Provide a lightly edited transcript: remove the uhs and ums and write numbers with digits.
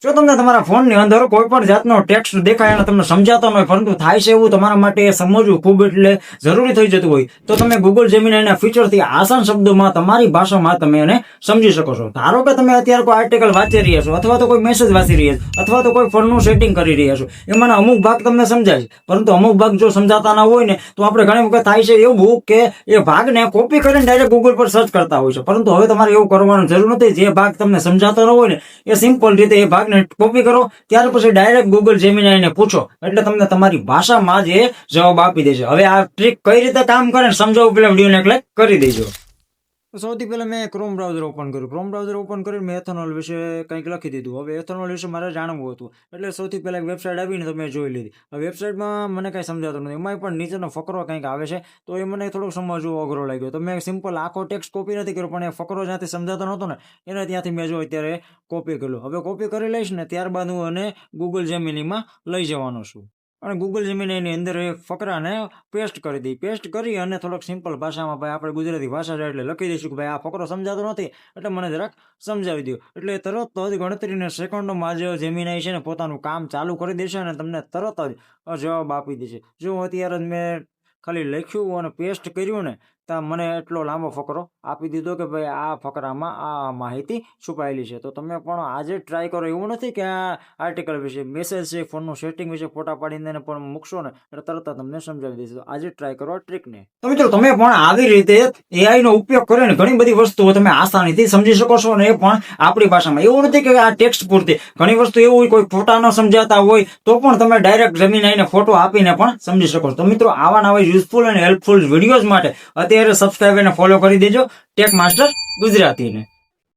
જો તમને તમારા ફોનની અંદર કોઈ પણ જાતનો ટેક્સ્ટ દેખાય અને તમને સમજાતો ન હોય પરંતુ થાય છે એવું તમારા માટે સમજવું ખૂબ એટલે જરૂરી થઈ જતું હોય તો તમે ગૂગલ જેમિનાઈના ફીચરથી આસાન શબ્દોમાં તમારી ભાષામાં તમે એને સમજી શકો છો. ધારો કે તમે અત્યારે કોઈ આર્ટિકલ વાંચી રહ્યા છો અથવા તો કોઈ મેસેજ વાંચી રહ્યા છો અથવા તો કોઈ ફોનનું સેટિંગ કરી રહ્યા છો, એમાંના અમુક ભાગ તમને સમજાય છે પરંતુ અમુક ભાગ જો સમજાતા ના હોય ને તો આપણે ઘણી વખત થાય છે એવું કે એ ભાગને કોપી કરીને ડાયરેક્ટ ગૂગલ પર સર્ચ કરતા હોય છે. પરંતુ હવે તમારે એવું કરવાની જરૂર નથી. જે ભાગ તમને સમજાતો ન હોય ને એ સિમ્પલ રીતે એ ભાગને કોપી કરો, ત્યાર પછી ડાયરેક્ટ ગૂગલ જેમિનાઈને પૂછો એટલે તમને તમારી ભાષામાં જ એ જવાબ આપી દેશે. હવે આ ટ્રીક કઈ રીતે કામ કરે સમજાવું પેલા વિડીયોને એક લાઈક કરી દેજો. સૌથી પહેલા મેં ક્રોમ બ્રાઉઝર ઓપન કર્યું. ક્રોમ બ્રાઉઝર ઓપન કરીને મેં એથેનોલ વિશે કંઈક લખી દીધું. હવે એથેનોલ વિશે મારે જાણવું હતું એટલે સૌથી પહેલા એક વેબસાઇટ આવીને તો મેં જોઈ લીધી. હવે વેબસાઇટમાં મને કંઈ સમજાતું નથી, એમાં પણ નીચેનો ફકરો કંઈક આવે છે તો એ મને થોડુંક સમજવો અઘરો લાગ્યો. તો મેં સિમ્પલ આખો ટેક્સ્ટ કોપી નથી કર્યો પણ એ ફકરો જ્યાંથી સમજાતો નહોતો ને એને ત્યાંથી મેં જો અત્યારે કોપી કર્યો. હવે કોપી કરી લઈશ ને ત્યારબાદ હું અને ગૂગલ જેમિનીમાં લઈ જવાનો છું અને ગૂગલ જેમિનીની અંદર એ ફકરાને પેસ્ટ કરી દઈ. પેસ્ટ કરી અને થોડોક સિમ્પલ ભાષામાં ભાઈ આપણે ગુજરાતી ભાષા છે એટલે લખી દઈશું કે ભાઈ આ ફકરો સમજાતો નથી એટલે મને જરાક સમજાવી દો. એટલે તરત જ ગણતરીના સેકન્ડોમાં જ જેમિનાઈ છે ને પોતાનું કામ ચાલુ કરી દેશે અને તમને તરત જ જવાબ આપી દેશે. જો અત્યારે જ મેં ખાલી લખ્યું અને પેસ્ટ કર્યું ને તો મને એટલો લાંબો ફકરો આપી દીધો કે ભાઈ આ ફકરામાં આ માહિતી છુપાયેલી છે. તો તમે પણ આજે ટ્રાય કરો. એવું નથી કે આ આર્ટિકલ વિશે, મેસેજ છે, ફોનનું સેટિંગ વિશે ફોટા પાડીને પણ મૂકશો ને એટલે તરત તમને સમજાવી દેશે. તો આજે ટ્રાય કરો આ ટ્રીકને. તો મિત્રો તમે પણ આવી રીતે એઆઈ નો ઉપયોગ કરીને ઘણી બધી વસ્તુઓ તમે આસાનીથી સમજી શકો છો અને એ પણ આપણી ભાષામાં. એવું નથી કે આ ટેક્સ્ટ પૂરતી, ઘણી વસ્તુ એવું હોય કોઈ ફોટા ન સમજાતા હોય તો પણ તમે ડાયરેક્ટ જેમિનાઈને ફોટો આપીને પણ સમજી શકો છો. તો મિત્રો આવા નવા યુઝફુલ અને હેલ્પફુલ વિડીયોઝ માટે અત્યારે સબસ્ક્રાઇબ અને ફોલો કરી દેજો ટેક માસ્ટર ગુજરાતીને.